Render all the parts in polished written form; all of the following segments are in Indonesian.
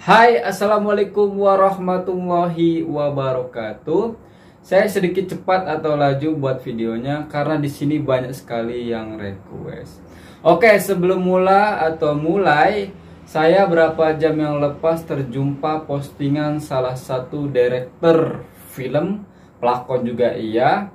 Hai, assalamualaikum warahmatullahi wabarakatuh. Saya sedikit cepat atau laju buat videonya karena di sini banyak sekali yang request. Oke, sebelum mulai, saya berapa jam yang lepas terjumpa postingan salah satu direktur film, pelakon juga iya.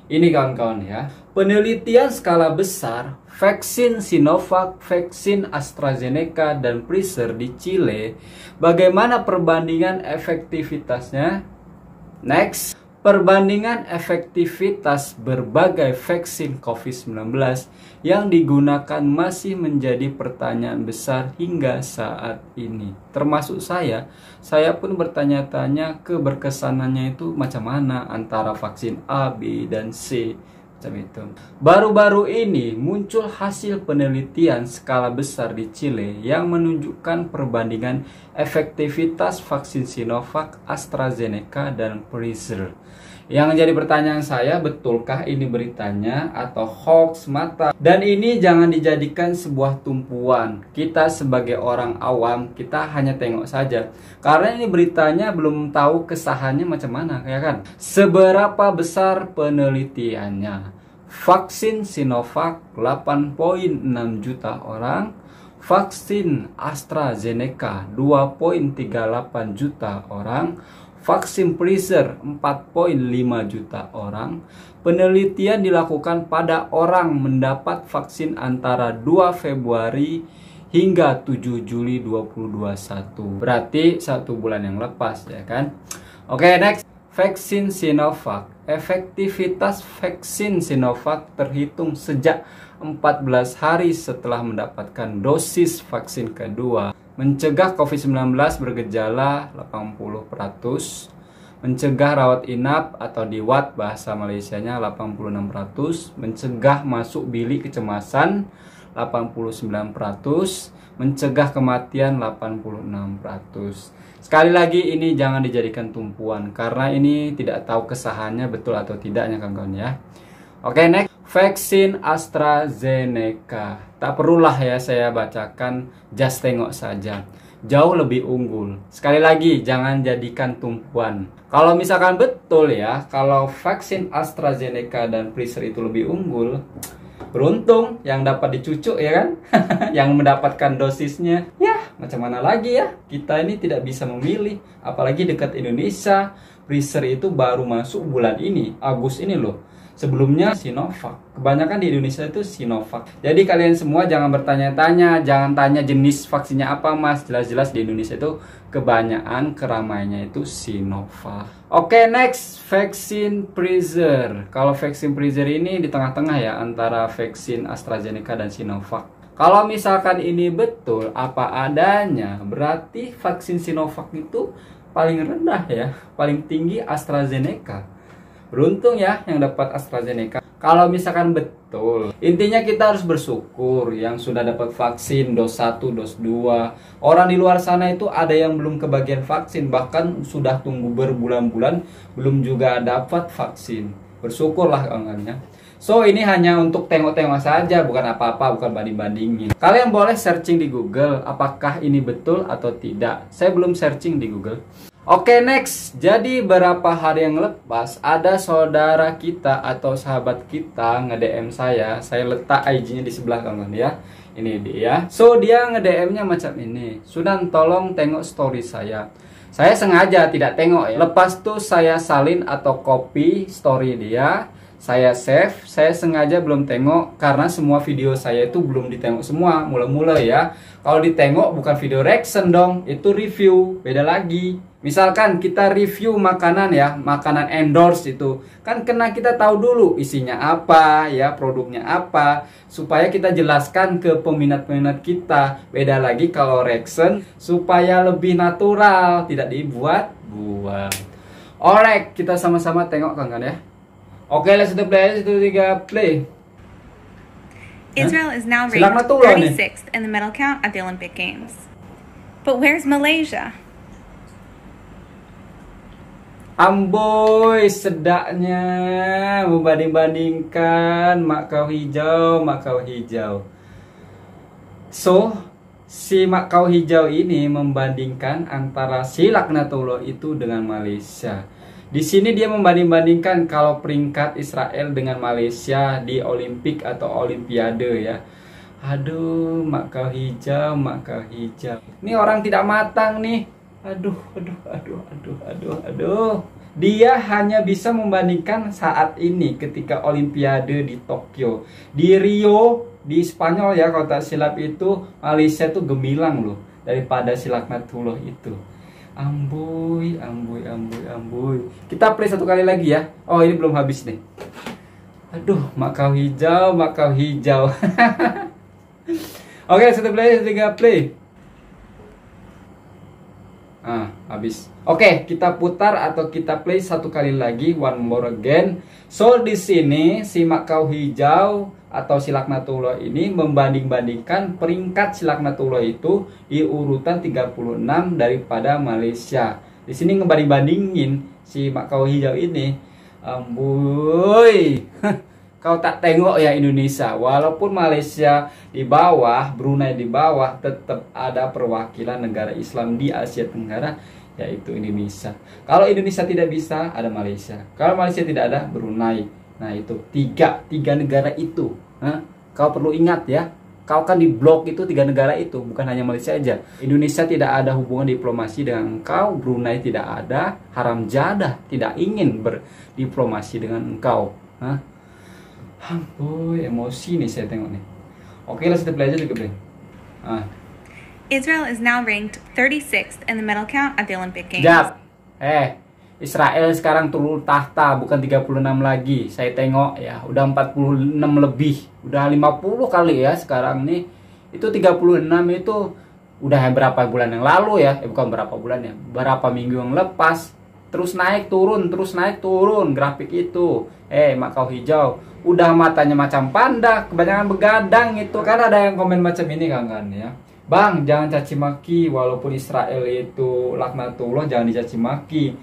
Ini kawan-kawan ya, penelitian skala besar vaksin Sinovac, vaksin AstraZeneca, dan Pfizer di Chile. Bagaimana perbandingan efektivitasnya? Next, perbandingan efektivitas berbagai vaksin COVID-19 yang digunakan masih menjadi pertanyaan besar hingga saat ini. Termasuk saya pun bertanya-tanya keberkesanannya itu macam mana antara vaksin A, B, dan C. Itu. Baru-baru ini muncul hasil penelitian skala besar di Chile yang menunjukkan perbandingan efektivitas vaksin Sinovac, AstraZeneca, dan Pfizer. Yang jadi pertanyaan saya, betulkah ini beritanya atau hoax mata? Dan ini jangan dijadikan sebuah tumpuan. Kita sebagai orang awam, kita hanya tengok saja. Karena ini beritanya belum tahu kesahannya macam mana, ya kan? Seberapa besar penelitiannya? Vaksin Sinovac 8,6 juta orang, vaksin AstraZeneca 2,38 juta orang, vaksin Pfizer 4,5 juta orang. Penelitian dilakukan pada orang mendapat vaksin antara 2 Februari hingga 7 Juli 2021. Berarti 1 bulan yang lepas, ya kan? Oke, next. Vaksin Sinovac. Efektivitas vaksin Sinovac terhitung sejak 14 hari setelah mendapatkan dosis vaksin kedua. Mencegah COVID-19 bergejala 80%, mencegah rawat inap atau DIWAT bahasa Malaysianya 86%, mencegah masuk bilik kecemasan 89%, mencegah kematian 86%. Sekali lagi ini jangan dijadikan tumpuan karena ini tidak tahu kesahannya betul atau tidaknya kawan-kawan ya. Oke, next. Vaksin AstraZeneca. Tak perlulah ya saya bacakan, just tengok saja. Jauh lebih unggul. Sekali lagi jangan jadikan tumpuan. Kalau misalkan betul ya, kalau vaksin AstraZeneca dan Pfizer itu lebih unggul, beruntung yang dapat dicucuk ya kan. Yang mendapatkan dosisnya. Ya, macam mana lagi ya? Kita ini tidak bisa memilih, apalagi dekat Indonesia. Pfizer itu baru masuk bulan ini, Agustus ini loh. Sebelumnya Sinovac. Kebanyakan di Indonesia itu Sinovac. Jadi kalian semua jangan bertanya-tanya, jangan tanya jenis vaksinnya apa mas. Jelas-jelas di Indonesia itu kebanyakan keramaiannya itu Sinovac. Oke, next. Vaksin Pfizer. Kalau vaksin Pfizer ini di tengah-tengah ya antara vaksin AstraZeneca dan Sinovac. Kalau misalkan ini betul apa adanya, berarti vaksin Sinovac itu paling rendah ya, paling tinggi AstraZeneca. Beruntung ya yang dapat AstraZeneca. Kalau misalkan betul, intinya kita harus bersyukur yang sudah dapat vaksin dos 1, dos 2. Orang di luar sana itu ada yang belum kebagian vaksin, bahkan sudah tunggu berbulan-bulan belum juga dapat vaksin. Bersyukurlah kawan-kawan. So ini hanya untuk tengok-tengok saja, bukan apa-apa, bukan banding-bandingin. Kalian boleh searching di Google apakah ini betul atau tidak. Saya belum searching di Google. Oke, next. Jadi beberapa hari yang lepas ada saudara kita atau sahabat kita nge-DM saya. Saya letak IG-nya di sebelah kawan ya. Ini dia. So dia nge-DM-nya macam ini. Sudan, tolong tengok story saya. Saya sengaja tidak tengok ya. Lepas tuh saya salin atau copy story dia. Saya save, saya sengaja belum tengok karena semua video saya itu belum ditengok semua mula-mula ya. Kalau ditengok bukan video reaction dong, itu review, beda lagi. Misalkan kita review makanan ya, makanan endorse itu kan kena kita tahu dulu isinya apa ya, produknya apa, supaya kita jelaskan ke peminat-peminat kita. Beda lagi kalau reaction supaya lebih natural, tidak dibuat-buat. Alright, kita sama-sama tengok kan ya. Oke, let's do play. 1, 2, 3, play. Israel is now ranked 36th in the medal count at the Olympic Games. But where's Malaysia? Amboy, sedaknya membanding-bandingkan mak kau hijau. So, si Makau Hijau ini membandingkan antara si Laknatullah itu dengan Malaysia. Di sini dia membanding-bandingkan kalau peringkat Israel dengan Malaysia di Olimpik atau Olimpiade ya. Aduh, Makau Hijau, Makau Hijau. Ini orang tidak matang nih. Aduh. Dia hanya bisa membandingkan saat ini ketika Olimpiade di Tokyo. Di Rio, di Spanyol ya kalau tak silap itu, Malaysia tuh gemilang loh daripada si Laknatullah itu. Ambuy. Kita play satu kali lagi ya. Oh, ini belum habis nih. Aduh, Makau Hijau, Makau Hijau. Oke, satu play, tiga play. Habis. Oke, kita putar atau kita play satu kali lagi, one more again. So di sini si Makau Hijau atau si Laknatullah ini membanding-bandingkan peringkat si Laknatullah itu di urutan 36 daripada Malaysia. Di sini ngebanding-bandingin si Makau Hijau ini. Ambuy. Kau tak tengok ya Indonesia, walaupun Malaysia di bawah, Brunei di bawah, tetap ada perwakilan negara Islam di Asia Tenggara, yaitu Indonesia. Kalau Indonesia tidak bisa, ada Malaysia. Kalau Malaysia tidak ada, Brunei. Nah itu tiga negara itu. Kau perlu ingat ya, kau kan di blok itu 3 negara itu, bukan hanya Malaysia aja. Indonesia tidak ada hubungan diplomasi dengan engkau, Brunei tidak ada, haram jadah tidak ingin berdiplomasi dengan engkau. Boy, emosi nih saya tengok nih. Oke, kita belajar juga, Bro. Israel is now ranked 36th in the medal count at the Olympic Games. Jap. Israel sekarang turun tahta, bukan 36 lagi. Saya tengok ya, udah 46 lebih. Udah 50 kali ya sekarang nih. Itu 36 itu udah berapa bulan yang lalu ya. Bukan berapa bulan ya. Berapa minggu yang lepas. Terus naik turun grafik itu. Makau Hijau udah matanya macam panda, kebanyakan begadang itu. Kan ada yang komen macam ini kan ya. Bang, jangan caci maki, walaupun Israel itu Laknatullah jangan dicaci maki.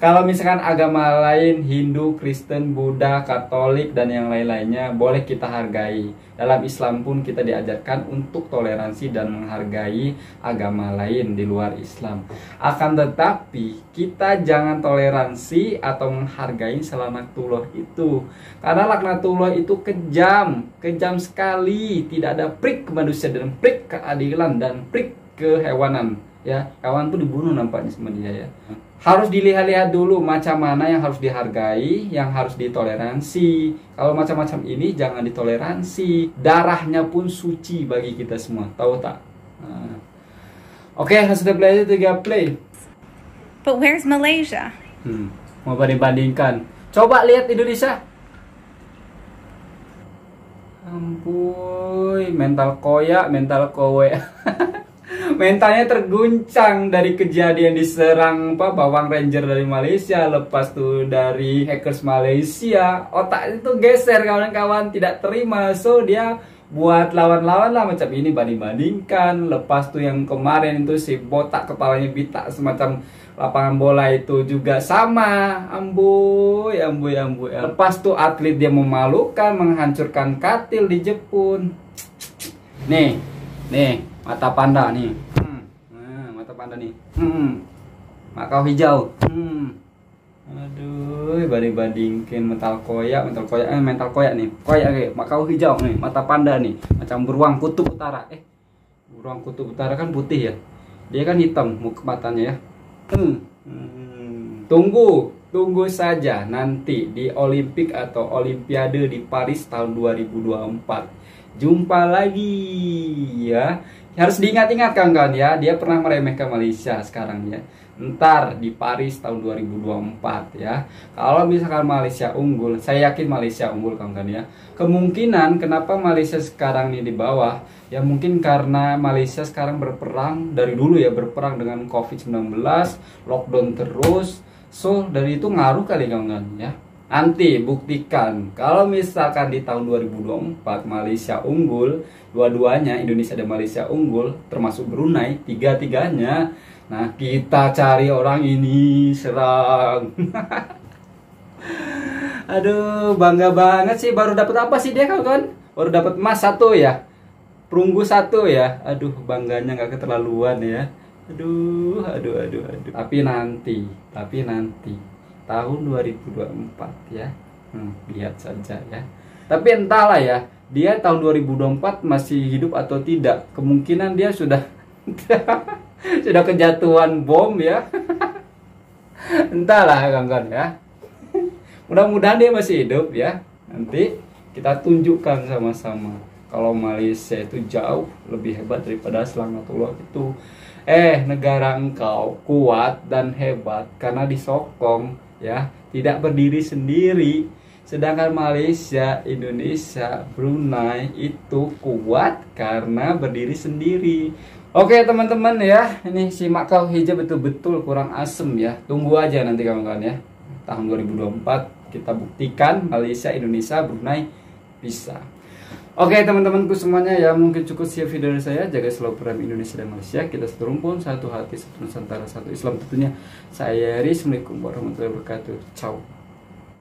Kalau misalkan agama lain, Hindu, Kristen, Buddha, Katolik, dan yang lain-lainnya, boleh kita hargai. Dalam Islam pun kita diajarkan untuk toleransi dan menghargai agama lain di luar Islam. Akan tetapi, kita jangan toleransi atau menghargai Laknatullah itu. Karena Laknatullah itu kejam sekali. Tidak ada prik kemanusiaan dan prik keadilan dan prik kehewanan. Ya, kawan pun dibunuh nampaknya sama dia ya. Harus dilihat-lihat dulu macam mana yang harus dihargai, yang harus ditoleransi. Kalau macam-macam ini jangan ditoleransi. Darahnya pun suci bagi kita semua, tahu tak? Oke, sudah belajar 3 play. But where's Malaysia? Mau banding-bandingkan. Coba lihat Indonesia. Ampun, mental koyak, mental kowe. Mentalnya terguncang dari kejadian diserang bawang ranger dari Malaysia, lepas tuh dari hackers Malaysia. Otak itu geser kawan-kawan, tidak terima. So dia buat lawan-lawan lah macam ini, banding-bandingkan. Lepas tuh yang kemarin itu si botak kepalanya bitak semacam lapangan bola itu juga sama. Ambuy. Lepas tuh atlet dia memalukan, menghancurkan katil di Jepun. Nih mata panda nih. Mata panda nih. Makau Hijau. Aduh, banding-bandingin mental koyak nih. Koyak kayak Makau Hijau nih, mata panda nih, macam beruang kutub utara. Beruang kutub utara kan putih ya. Dia kan hitam muka matanya ya. Tunggu saja nanti di Olimpik atau Olimpiade di Paris tahun 2024. Jumpa lagi ya. Harus diingat-ingat kawan-kawan ya, dia pernah meremehkan Malaysia sekarang ya. Ntar di Paris tahun 2024 ya. Kalau misalkan Malaysia unggul, saya yakin Malaysia unggul kawan-kawan ya. Kemungkinan kenapa Malaysia sekarang ini di bawah, ya mungkin karena Malaysia sekarang berperang dari dulu ya, berperang dengan COVID-19, lockdown terus. So dari itu ngaruh kali kawan-kawan ya. Nanti buktikan kalau misalkan di tahun 2024 Malaysia unggul, dua-duanya Indonesia dan Malaysia unggul, termasuk Brunei, tiga-tiganya. Nah kita cari orang ini serang. Aduh, bangga banget sih. Baru dapat apa sih dia kawan-kawan? Baru dapat emas 1 ya. perunggu 1 ya. Aduh, bangganya nggak keterlaluan ya. Aduh. Tapi nanti tahun 2024 ya. Lihat saja ya. Tapi entahlah ya, dia tahun 2024 masih hidup atau tidak. Kemungkinan dia sudah sudah kejatuhan bom ya. Entahlah kawan-kawan ya. Mudah-mudahan dia masih hidup ya. Nanti kita tunjukkan sama-sama kalau Malaysia itu jauh lebih hebat daripada Selangor itu. Negara engkau kuat dan hebat karena disokong ya, tidak berdiri sendiri. Sedangkan Malaysia, Indonesia, Brunei itu kuat karena berdiri sendiri. Oke teman-teman ya, ini simak kau hijau betul-betul kurang asem ya. Tunggu aja nanti kawan-kawan ya. Tahun 2024 kita buktikan Malaysia, Indonesia, Brunei bisa. Oke teman-temanku semuanya ya, mungkin cukup sekian video dari saya. Jaga selalu perdamaian Indonesia dan Malaysia. Kita satu rumpun, satu hati, satu Nusantara, satu Islam tentunya. Saya Eri, Assalamualaikum warahmatullahi wabarakatuh. Ciao.